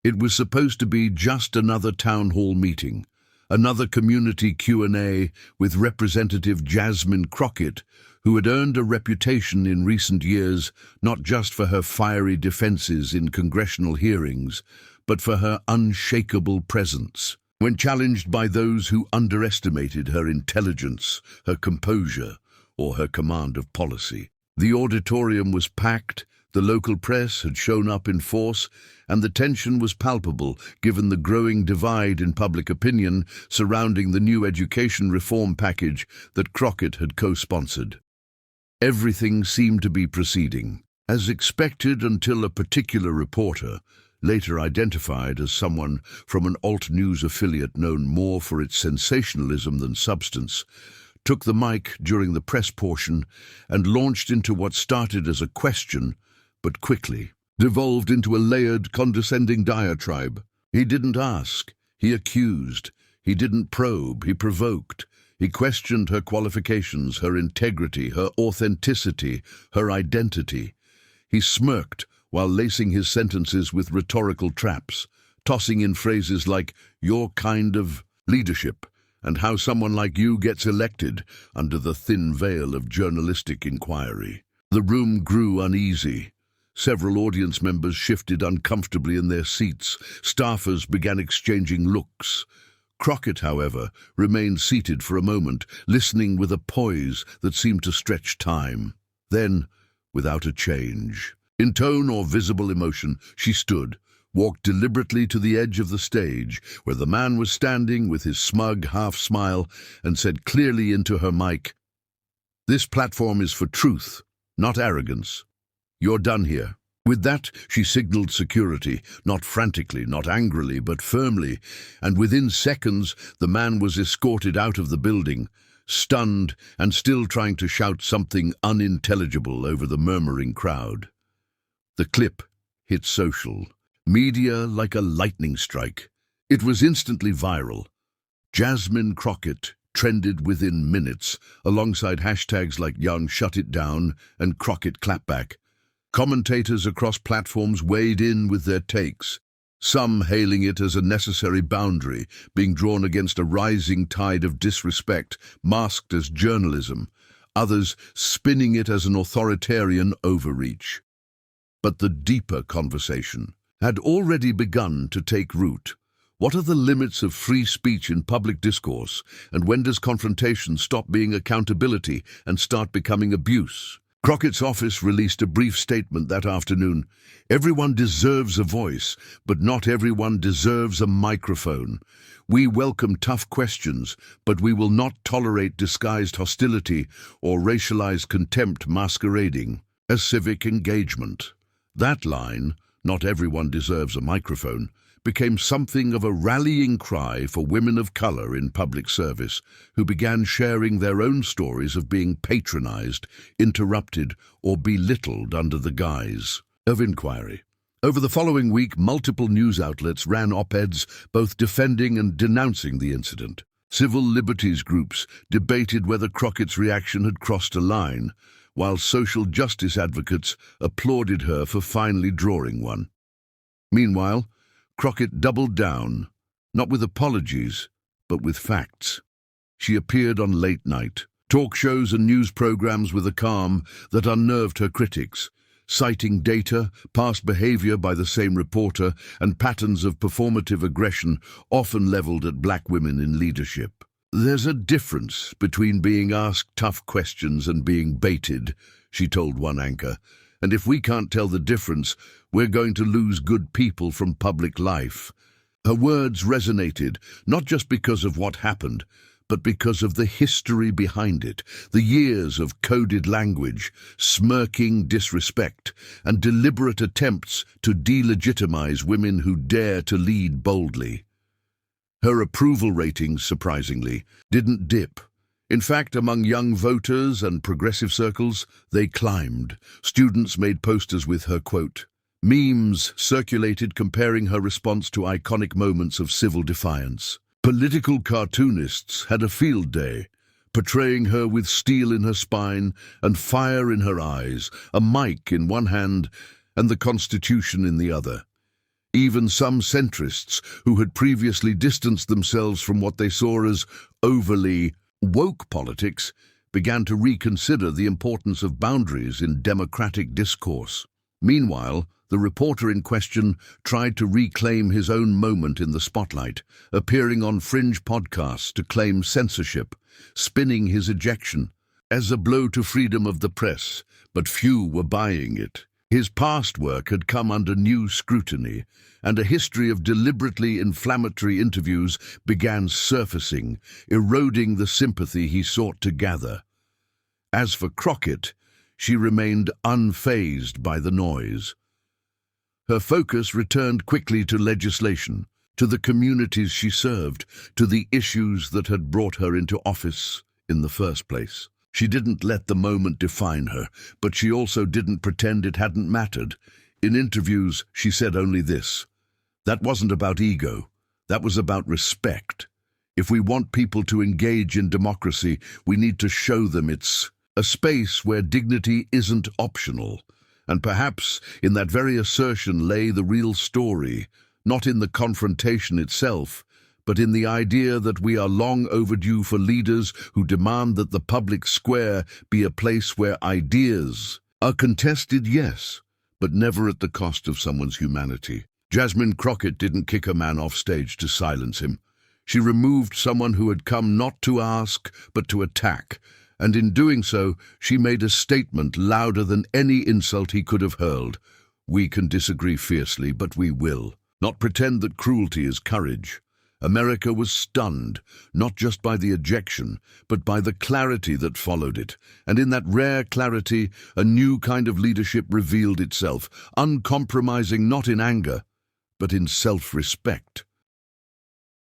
It was supposed to be just another town hall meeting, another community Q&A with Representative Jasmine Crockett, who had earned a reputation in recent years not just for her fiery defenses in congressional hearings, but for her unshakable presence. When challenged by those who underestimated her intelligence, her composure, or her command of policy. The auditorium was packed, the local press had shown up in force, and the tension was palpable given the growing divide in public opinion surrounding the new education reform package that Crockett had co-sponsored. Everything seemed to be proceeding as expected until a particular reporter, later identified as someone from an alt-news affiliate known more for its sensationalism than substance, took the mic during the press portion and launched into what started as a question, but quickly devolved into a layered, condescending diatribe. He didn't ask, he accused. He didn't probe, he provoked. He questioned her qualifications, her integrity, her authenticity, her identity. He smirked while lacing his sentences with rhetorical traps, tossing in phrases like "your kind of leadership" and "how someone like you gets elected" under the thin veil of journalistic inquiry. The room grew uneasy. Several audience members shifted uncomfortably in their seats. Staffers began exchanging looks. Crockett, however, remained seated for a moment, listening with a poise that seemed to stretch time. Then, without a change, in tone or visible emotion, she stood, walked deliberately to the edge of the stage, where the man was standing with his smug half-smile, and said clearly into her mic, "This platform is for truth, not arrogance. You're done here." With that, she signaled security, not frantically, not angrily, but firmly, and within seconds the man was escorted out of the building, stunned and still trying to shout something unintelligible over the murmuring crowd. The clip hit social media like a lightning strike. It was instantly viral. Jasmine Crockett trended within minutes, alongside hashtags like Young Shut It Down and Crockett Clapback. Commentators across platforms weighed in with their takes, some hailing it as a necessary boundary being drawn against a rising tide of disrespect masked as journalism, others spinning it as an authoritarian overreach. But the deeper conversation had already begun to take root. What are the limits of free speech in public discourse, and when does confrontation stop being accountability and start becoming abuse? Crockett's office released a brief statement that afternoon. "Everyone deserves a voice, but not everyone deserves a microphone. We welcome tough questions, but we will not tolerate disguised hostility or racialized contempt masquerading as civic engagement." That line, "not everyone deserves a microphone," became something of a rallying cry for women of color in public service who began sharing their own stories of being patronized, interrupted, or belittled under the guise of inquiry. Over the following week, multiple news outlets ran op-eds both defending and denouncing the incident. Civil liberties groups debated whether Crockett's reaction had crossed a line, while social justice advocates applauded her for finally drawing one. Meanwhile, Crockett doubled down, not with apologies, but with facts. She appeared on late night talk shows and news programs with a calm that unnerved her critics, citing data, past behavior by the same reporter, and patterns of performative aggression often leveled at black women in leadership. "There's a difference between being asked tough questions and being baited," she told one anchor, "and if we can't tell the difference, we're going to lose good people from public life." Her words resonated, not just because of what happened, but because of the history behind it, the years of coded language, smirking disrespect, and deliberate attempts to delegitimize women who dare to lead boldly. Her approval ratings, surprisingly, didn't dip. In fact, among young voters and progressive circles, they climbed. Students made posters with her quote. Memes circulated comparing her response to iconic moments of civil defiance. Political cartoonists had a field day, portraying her with steel in her spine and fire in her eyes, a mic in one hand and the Constitution in the other. Even some centrists who had previously distanced themselves from what they saw as overly woke politics began to reconsider the importance of boundaries in democratic discourse. Meanwhile, the reporter in question tried to reclaim his own moment in the spotlight, appearing on fringe podcasts to claim censorship, spinning his ejection as a blow to freedom of the press, but few were buying it. His past work had come under new scrutiny, and a history of deliberately inflammatory interviews began surfacing, eroding the sympathy he sought to gather. As for Crockett, she remained unfazed by the noise. Her focus returned quickly to legislation, to the communities she served, to the issues that had brought her into office in the first place. She didn't let the moment define her, but she also didn't pretend it hadn't mattered. In interviews, she said only this: "That wasn't about ego, that was about respect. If we want people to engage in democracy, we need to show them it's a space where dignity isn't optional." And perhaps in that very assertion lay the real story, not in the confrontation itself, but in the idea that we are long overdue for leaders who demand that the public square be a place where ideas are contested, yes, but never at the cost of someone's humanity. Jasmine Crockett didn't kick a man off stage to silence him. She removed someone who had come not to ask, but to attack, and in doing so, she made a statement louder than any insult he could have hurled. We can disagree fiercely, but we will not pretend that cruelty is courage. America was stunned, not just by the ejection, but by the clarity that followed it. And in that rare clarity, a new kind of leadership revealed itself, uncompromising not in anger, but in self-respect.